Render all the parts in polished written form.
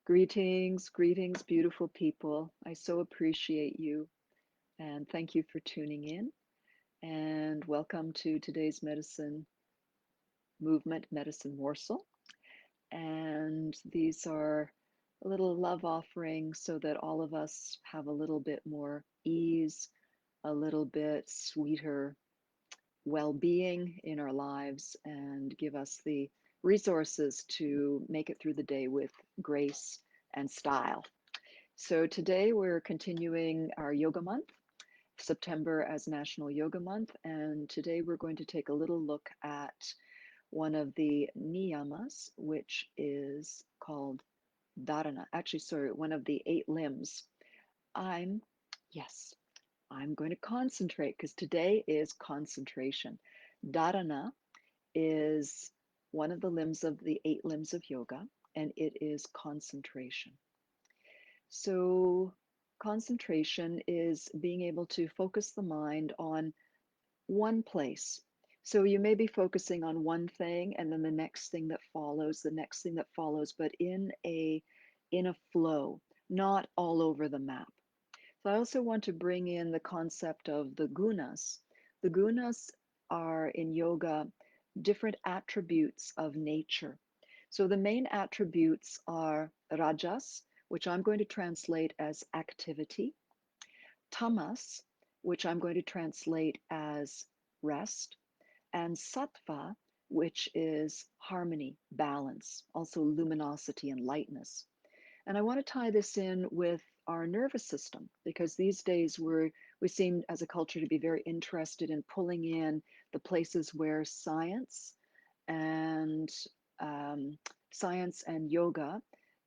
Greetings, greetings, beautiful people. I so appreciate you and thank you for tuning in. And welcome to today's medicine movement, Medicine Morsel. And these are a little love offering so that all of us have a little bit more ease, a little bit sweeter well being in our lives, and give us the resources to make it through the day with grace and style. So today we're continuing our yoga month, September as National Yoga Month, and today we're going to take a little look at one of the niyamas, which is called dharana. Actually, sorry, one of the 8 limbs. I'm, yes, I'm going to concentrate because today is concentration. Dharana is one of the limbs of the 8 limbs of yoga, and it is concentration. So, concentration is being able to focus the mind on one place. So, you may be focusing on one thing and then the next thing that follows, the next thing that follows, but in a flow, not all over the map. So, I also want to bring in the concept of the gunas. The gunas are in yoga different attributes of nature. So the main attributes are rajas, which I'm going to translate as activity, tamas, which I'm going to translate as rest, and sattva, which is harmony, balance, also luminosity and lightness. And I want to tie this in with our nervous system because these days we seem as a culture to be very interested in pulling in the places where and um, science and yoga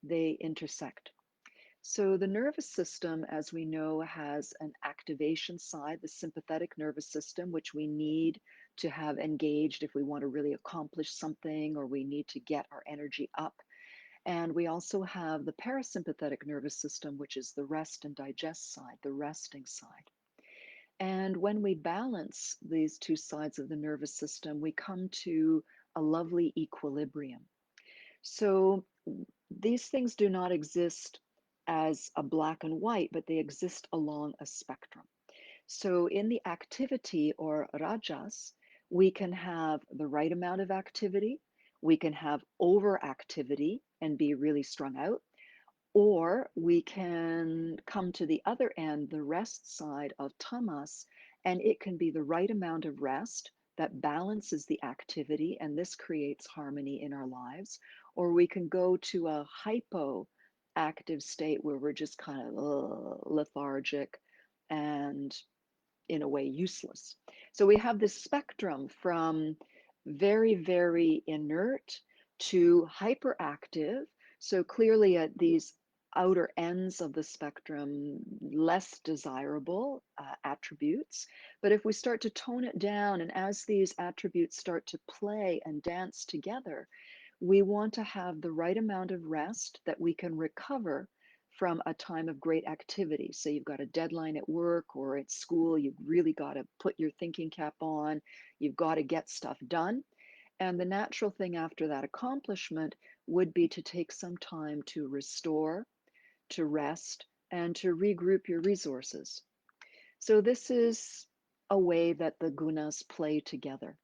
they intersect. So the nervous system, as we know, has an activation side, the sympathetic nervous system, which we need to have engaged if we want to really accomplish something or we need to get our energy up. And we also have the parasympathetic nervous system, which is the rest and digest side, the resting side. And when we balance these two sides of the nervous system, we come to a lovely equilibrium. So these things do not exist as a black and white, but they exist along a spectrum. So in the activity or rajas, we can have the right amount of activity, we can have overactivity and be really strung out, or we can come to the other end, the rest side of tamas, and it can be the right amount of rest that balances the activity, and this creates harmony in our lives. Or we can go to a hypoactive state where we're just kind of lethargic and in a way useless. So we have this spectrum from very, very inert to hyperactive. So clearly at these outer ends of the spectrum, less desirable attributes. But if we start to tone it down, and as these attributes start to play and dance together, we want to have the right amount of rest that we can recover from a time of great activity. So you've got a deadline at work or at school, you've really got to put your thinking cap on, you've got to get stuff done. And the natural thing after that accomplishment would be to take some time to restore, to rest, and to regroup your resources. So this is a way that the gunas play together.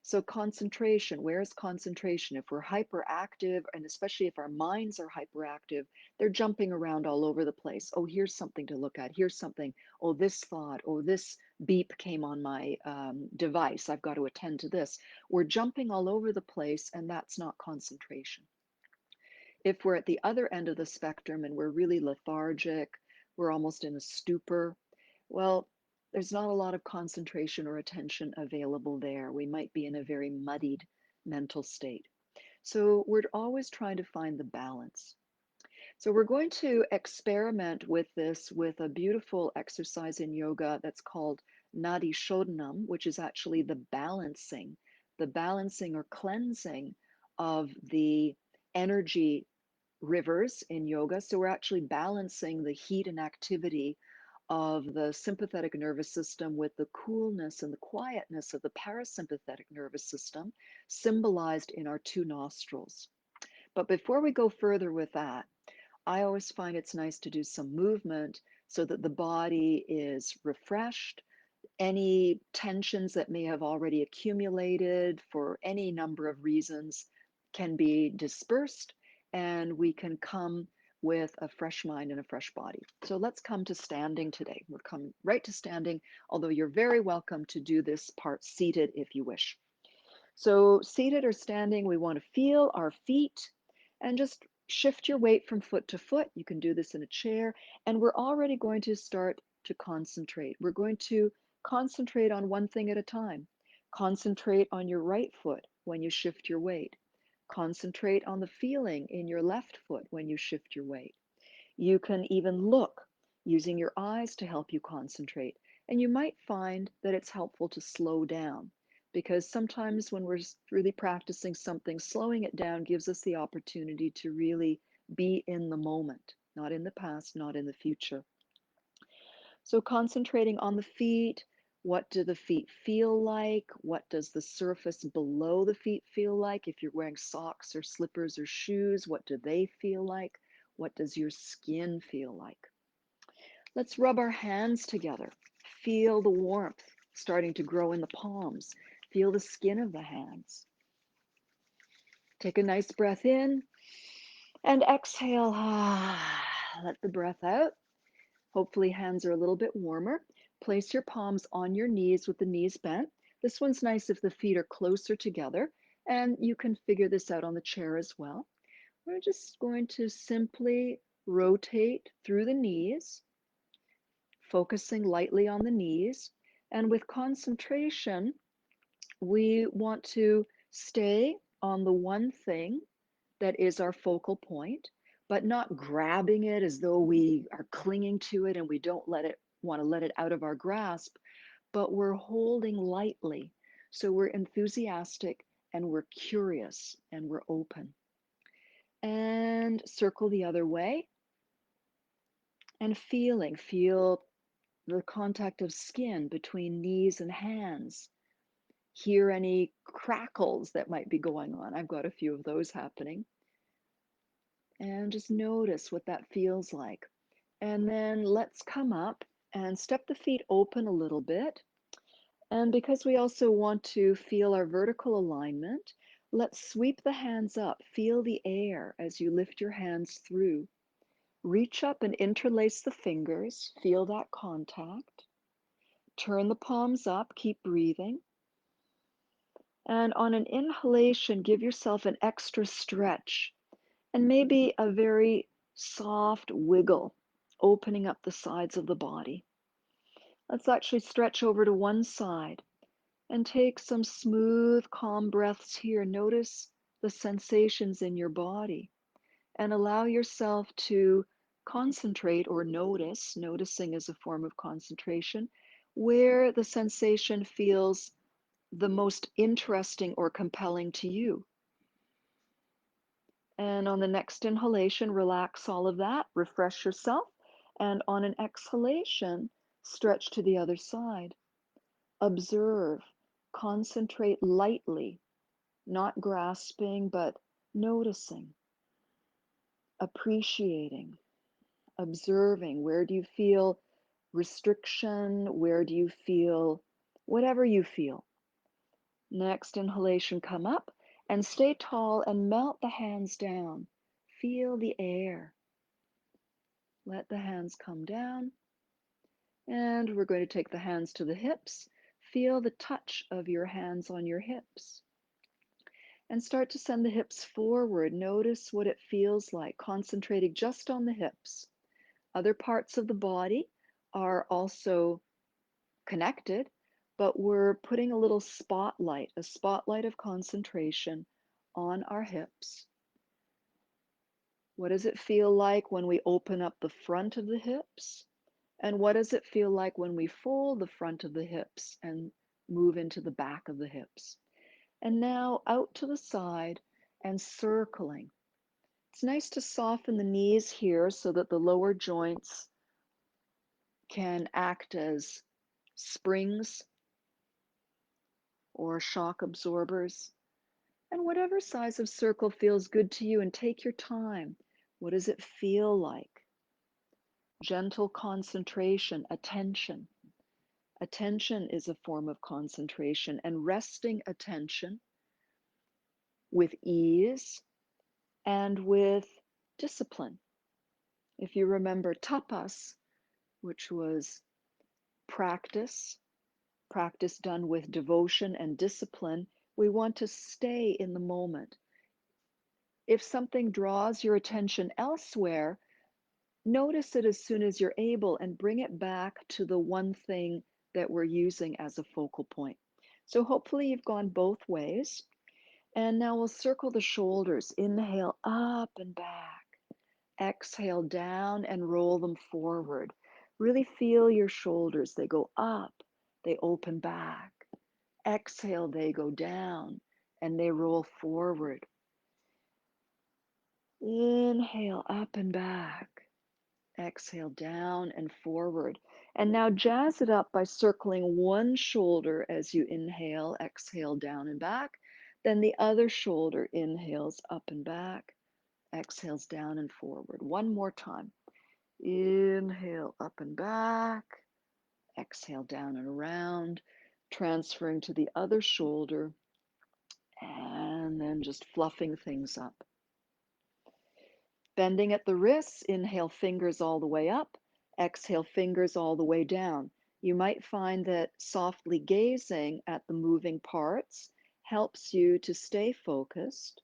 So concentration, where is concentration? If we're hyperactive, and especially if our minds are hyperactive, they're jumping around all over the place. Oh, here's something to look at. Here's something. Oh, this thought. Oh, this beep came on my device. I've got to attend to this. We're jumping all over the place, and that's not concentration. If we're at the other end of the spectrum and we're really lethargic, we're almost in a stupor, well, there's not a lot of concentration or attention available there. We might be in a very muddied mental state. So we're always trying to find the balance. So we're going to experiment with this with a beautiful exercise in yoga that's called nadi shodhana, which is actually the balancing or cleansing of the energy rivers in yoga. So we're actually balancing the heat and activity of the sympathetic nervous system with the coolness and the quietness of the parasympathetic nervous system, symbolized in our two nostrils. But before we go further with that, I always find it's nice to do some movement so that the body is refreshed. Any tensions that may have already accumulated for any number of reasons can be dispersed, and we can come with a fresh mind and a fresh body. So let's come to standing today. We're coming right to standing, although you're very welcome to do this part seated if you wish. So seated or standing, we want to feel our feet and just shift your weight from foot to foot. You can do this in a chair. And we're already going to start to concentrate. We're going to concentrate on one thing at a time. Concentrate on your right foot when you shift your weight. Concentrate on the feeling in your left foot when you shift your weight. You can even look using your eyes to help you concentrate. And you might find that it's helpful to slow down because sometimes when we're really practicing something, slowing it down gives us the opportunity to really be in the moment, not in the past, not in the future. So concentrating on the feet, what do the feet feel like? What does the surface below the feet feel like? If you're wearing socks or slippers or shoes, what do they feel like? What does your skin feel like? Let's rub our hands together. Feel the warmth starting to grow in the palms. Feel the skin of the hands. Take a nice breath in and exhale. Let the breath out. Hopefully hands are a little bit warmer. Place your palms on your knees with the knees bent. This one's nice if the feet are closer together, and you can figure this out on the chair as well. We're just going to simply rotate through the knees, focusing lightly on the knees. And with concentration, we want to stay on the one thing that is our focal point, but not grabbing it as though we are clinging to it and we don't want to let it out of our grasp, but we're holding lightly. So we're enthusiastic and we're curious and we're open. And circle the other way and feel the contact of skin between knees and hands. Hear any crackles that might be going on. I've got a few of those happening. And just notice what that feels like. And then let's come up and step the feet open a little bit. And because we also want to feel our vertical alignment, let's sweep the hands up. Feel the air as you lift your hands through. Reach up and interlace the fingers. Feel that contact. Turn the palms up. Keep breathing. And on an inhalation, give yourself an extra stretch and maybe a very soft wiggle, opening up the sides of the body. Let's actually stretch over to one side and take some smooth, calm breaths here. Notice the sensations in your body and allow yourself to concentrate or notice. Noticing is a form of concentration, where the sensation feels the most interesting or compelling to you. And on the next inhalation, relax all of that, refresh yourself. And on an exhalation, stretch to the other side. Observe, concentrate lightly, not grasping, but noticing, appreciating, observing. Where do you feel restriction? Where do you feel whatever you feel? Next inhalation, come up and stay tall and melt the hands down. Feel the air. Let the hands come down. And we're going to take the hands to the hips. Feel the touch of your hands on your hips. And start to send the hips forward. Notice what it feels like, concentrating just on the hips. Other parts of the body are also connected, but we're putting a spotlight of concentration on our hips. What does it feel like when we open up the front of the hips? And what does it feel like when we fold the front of the hips and move into the back of the hips? And now out to the side and circling. It's nice to soften the knees here so that the lower joints can act as springs or shock absorbers. And whatever size of circle feels good to you, and take your time. What does it feel like? Gentle concentration, attention. Attention is a form of concentration, and resting attention with ease and with discipline. If you remember tapas, which was practice, practice done with devotion and discipline, we want to stay in the moment. If something draws your attention elsewhere, notice it as soon as you're able and bring it back to the one thing that we're using as a focal point. So hopefully you've gone both ways. And now we'll circle the shoulders. Inhale up and back. Exhale down and roll them forward. Really feel your shoulders. They go up, they open back. Exhale, they go down and they roll forward. Inhale up and back. Exhale down and forward. And now jazz it up by circling one shoulder as you inhale, exhale down and back. Then the other shoulder inhales up and back, exhales down and forward. One more time. Inhale up and back, exhale down and around, transferring to the other shoulder, and then just fluffing things up. Bending at the wrists, inhale fingers all the way up, exhale fingers all the way down. You might find that softly gazing at the moving parts helps you to stay focused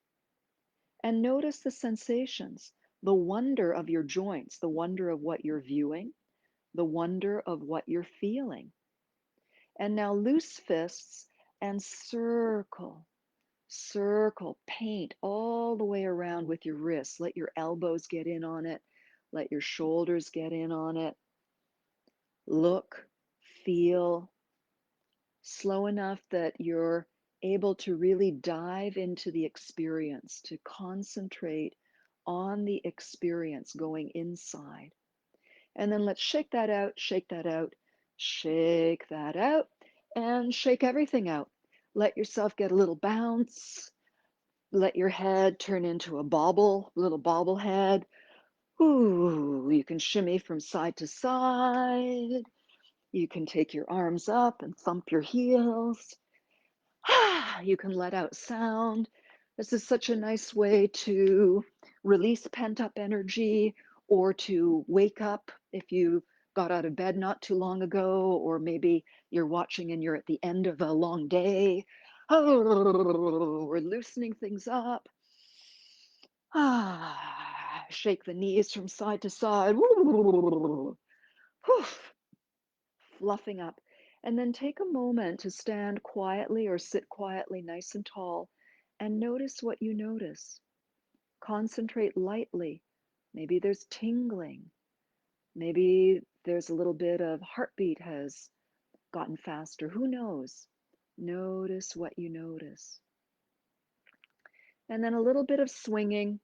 and notice the sensations, the wonder of your joints, the wonder of what you're viewing, the wonder of what you're feeling. And now loose fists and circle. Circle, paint all the way around with your wrists. Let your elbows get in on it. Let your shoulders get in on it. Look, feel, slow enough that you're able to really dive into the experience, to concentrate on the experience going inside. And then let's shake that out, shake that out, shake that out, and shake everything out. Let yourself get a little bounce. Let your head turn into a bobble, little bobblehead. Ooh, you can shimmy from side to side. You can take your arms up and thump your heels. You can let out sound. This is such a nice way to release pent up energy or to wake up if you got out of bed not too long ago, or maybe you're watching and you're at the end of a long day. Oh, we're loosening things up. Shake the knees from side to side. Fluffing up. And then take a moment to stand quietly or sit quietly, nice and tall, and notice what you notice. Concentrate lightly. Maybe there's tingling. Maybe there's a little bit of heartbeat has gotten faster. Who knows? Notice what you notice. And then a little bit of swinging,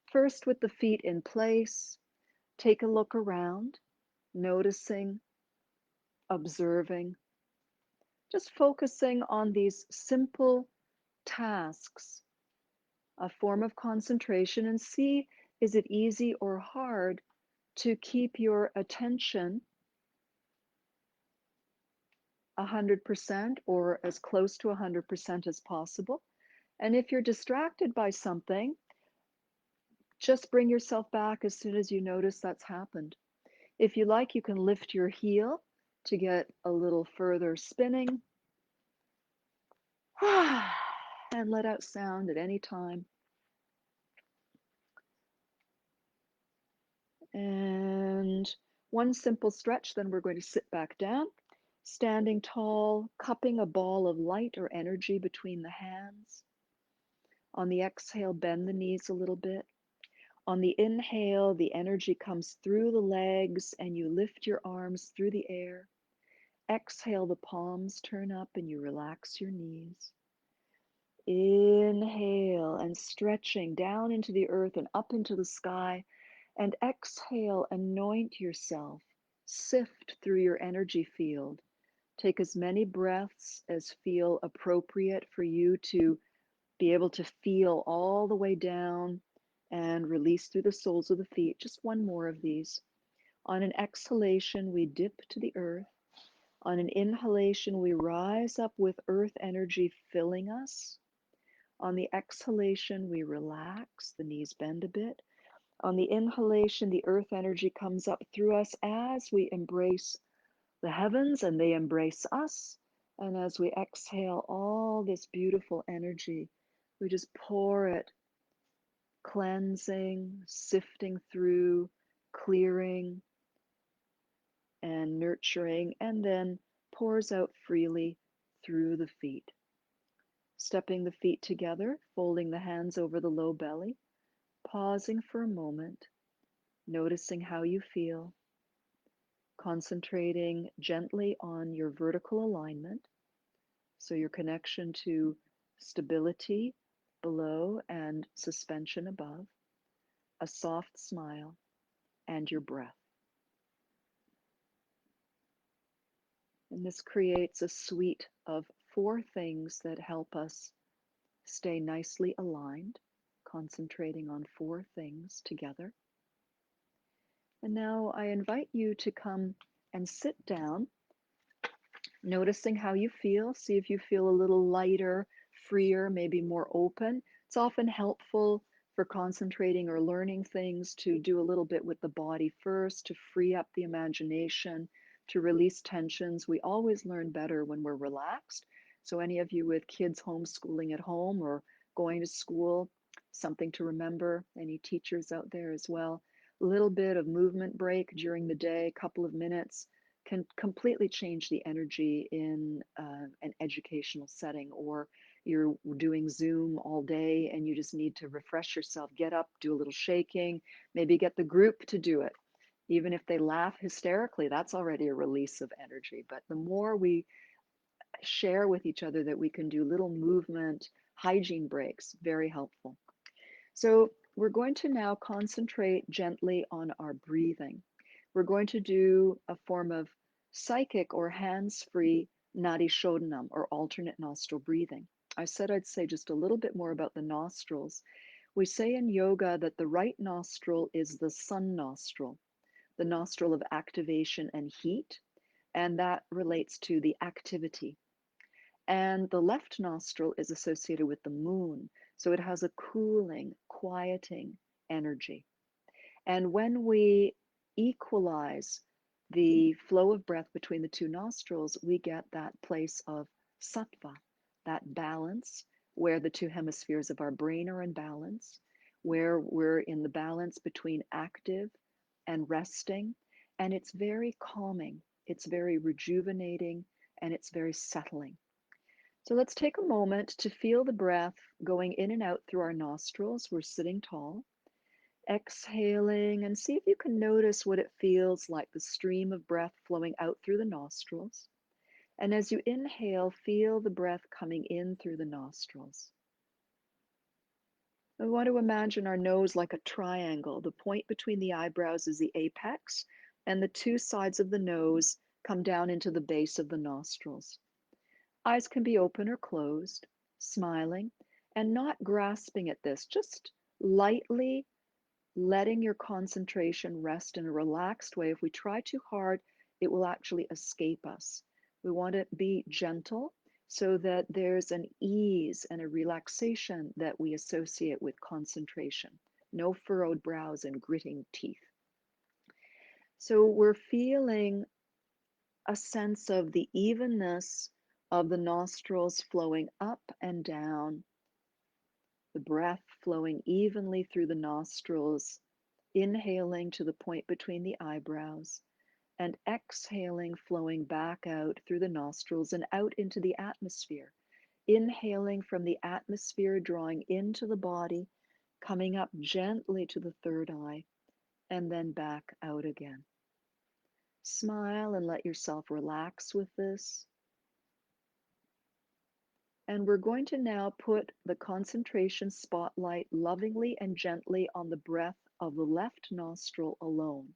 first with the feet in place. Take a look around, noticing, observing, just focusing on these simple tasks, a form of concentration, and see, is it easy or hard to keep your attention 100% or as close to 100% as possible. And if you're distracted by something, just bring yourself back as soon as you notice that's happened. If you like, you can lift your heel to get a little further spinning and let out sound at any time. And one simple stretch, then we're going to sit back down, standing tall, cupping a ball of light or energy between the hands. On the exhale, bend the knees a little bit. On the inhale, the energy comes through the legs and you lift your arms through the air. Exhale, the palms turn up and you relax your knees. Inhale and stretching down into the earth and up into the sky. And exhale, anoint yourself. Sift through your energy field. Take as many breaths as feel appropriate for you to be able to feel all the way down and release through the soles of the feet. Just one more of these. On an exhalation, we dip to the earth. On an inhalation, we rise up with earth energy filling us. On the exhalation, we relax, the knees bend a bit. On the inhalation, the earth energy comes up through us as we embrace the heavens and they embrace us. And as we exhale all this beautiful energy, we just pour it, cleansing, sifting through, clearing, and nurturing, and then pours out freely through the feet. Stepping the feet together, folding the hands over the low belly, pausing for a moment, noticing how you feel, concentrating gently on your vertical alignment, so your connection to stability below and suspension above, a soft smile, and your breath. And this creates a suite of 4 things that help us stay nicely aligned, concentrating on 4 things together. And now I invite you to come and sit down, noticing how you feel. See if you feel a little lighter, freer, maybe more open. It's often helpful for concentrating or learning things to do a little bit with the body first, to free up the imagination, to release tensions. We always learn better when we're relaxed. So any of you with kids homeschooling at home or going to school, something to remember, any teachers out there as well, a little bit of movement break during the day, a couple of minutes, can completely change the energy in an educational setting. Or you're doing Zoom all day and you just need to refresh yourself, get up, do a little shaking, maybe get the group to do it. Even if they laugh hysterically, that's already a release of energy. But the more we share with each other that we can do little movement hygiene breaks, very helpful. So we're going to now concentrate gently on our breathing. We're going to do a form of psychic or hands-free nadi shodhana, or alternate nostril breathing. I said I'd say just a little bit more about the nostrils. We say in yoga that the right nostril is the sun nostril, the nostril of activation and heat, and that relates to the activity. And the left nostril is associated with the moon, so it has a cooling, quieting energy. And when we equalize the flow of breath between the 2 nostrils, we get that place of sattva, that balance where the 2 hemispheres of our brain are in balance, where we're in the balance between active and resting. And it's very calming, it's very rejuvenating, and it's very settling. So let's take a moment to feel the breath going in and out through our nostrils. We're sitting tall. Exhaling, and see if you can notice what it feels like, the stream of breath flowing out through the nostrils. And as you inhale, feel the breath coming in through the nostrils. We want to imagine our nose like a triangle. The point between the eyebrows is the apex, and the 2 sides of the nose come down into the base of the nostrils. Eyes can be open or closed, smiling, and not grasping at this, just lightly letting your concentration rest in a relaxed way. If we try too hard, it will actually escape us. We want to be gentle so that there's an ease and a relaxation that we associate with concentration. No furrowed brows and gritting teeth. So we're feeling a sense of the evenness of the nostrils flowing up and down, the breath flowing evenly through the nostrils, inhaling to the point between the eyebrows, and exhaling, flowing back out through the nostrils and out into the atmosphere. Inhaling from the atmosphere, drawing into the body, coming up gently to the 3rd eye, and then back out again. Smile and let yourself relax with this. And we're going to now put the concentration spotlight lovingly and gently on the breath of the left nostril alone.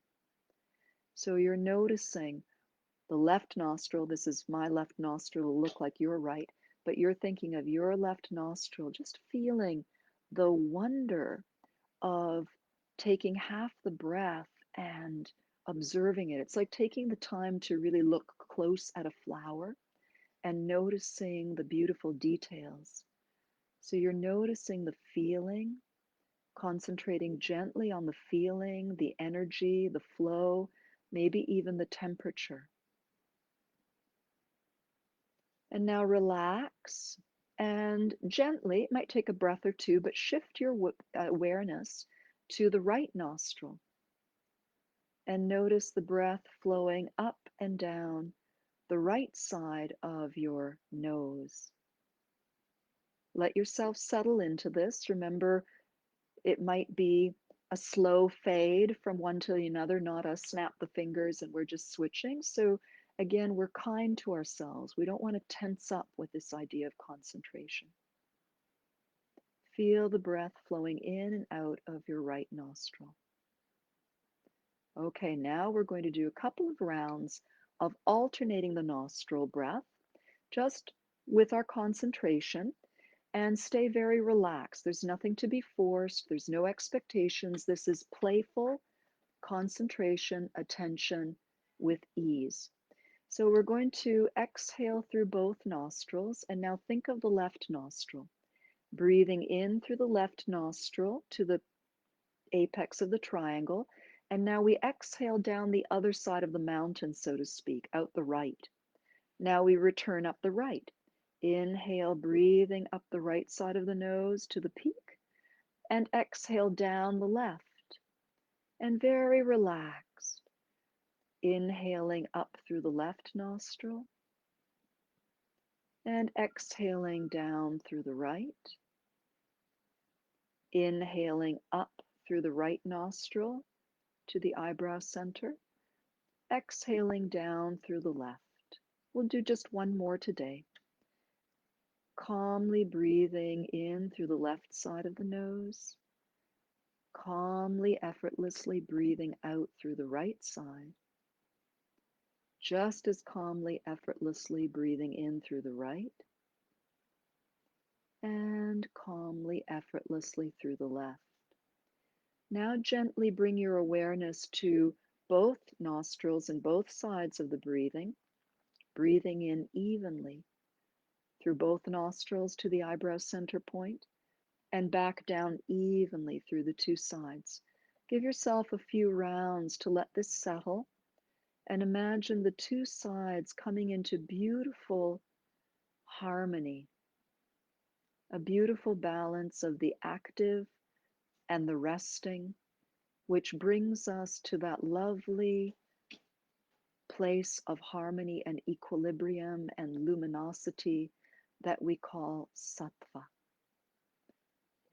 So you're noticing the left nostril. This is my left nostril, will look like your right, but you're thinking of your left nostril, just feeling the wonder of taking half the breath and observing it. It's like taking the time to really look close at a flower and noticing the beautiful details. So you're noticing the feeling, concentrating gently on the feeling, the energy, the flow, maybe even the temperature. And now relax and gently, it might take a breath or two, but shift your awareness to the right nostril and notice the breath flowing up and down the right side of your nose. Let yourself settle into this. Remember, it might be a slow fade from one to another, not a snap the fingers and we're just switching. So, again, we're kind to ourselves. We don't want to tense up with this idea of concentration. Feel the breath flowing in and out of your right nostril. Okay, now we're going to do a couple of rounds of alternating the nostril breath, just with our concentration, and stay very relaxed. There's nothing to be forced, there's no expectations. This is playful concentration, attention with ease. So we're going to exhale through both nostrils, and now think of the left nostril. Breathing in through the left nostril to the apex of the triangle. And now we exhale down the other side of the mountain, so to speak, out the right. Now we return up the right. Inhale, breathing up the right side of the nose to the peak, and exhale down the left. And very relaxed. Inhaling up through the left nostril, and exhaling down through the right. Inhaling up through the right nostril to the eyebrow center, exhaling down through the left. We'll do just one more today. Calmly breathing in through the left side of the nose, calmly, effortlessly breathing out through the right side, just as calmly, effortlessly breathing in through the right, and calmly, effortlessly through the left. Now gently bring your awareness to both nostrils and both sides of the breathing, breathing in evenly through both nostrils to the eyebrow center point, and back down evenly through the two sides. Give yourself a few rounds to let this settle, and imagine the two sides coming into beautiful harmony, a beautiful balance of the active and the resting, which brings us to that lovely place of harmony and equilibrium and luminosity that we call sattva.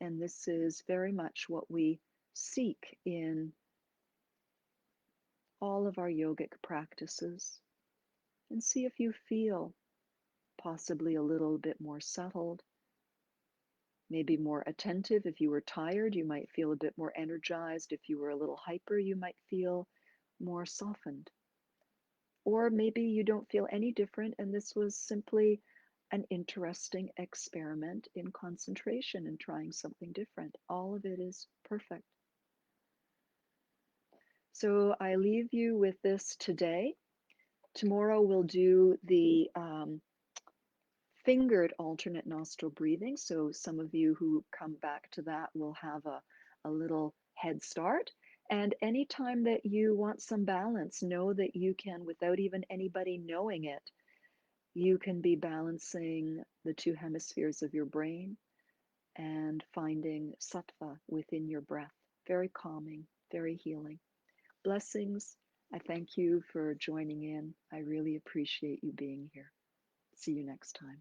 And this is very much what we seek in all of our yogic practices. And see if you feel possibly a little bit more settled, maybe more attentive. If you were tired, you might feel a bit more energized. If you were a little hyper, you might feel more softened. Or maybe you don't feel any different, and this was simply an interesting experiment in concentration and trying something different. All of it is perfect. So I leave you with this today. Tomorrow we'll do the fingered alternate nostril breathing. So some of you who come back to that will have a little head start. And anytime that you want some balance, know that you can, without even anybody knowing it, you can be balancing the two hemispheres of your brain and finding sattva within your breath. Very calming, very healing. Blessings. I thank you for joining in. I really appreciate you being here. See you next time.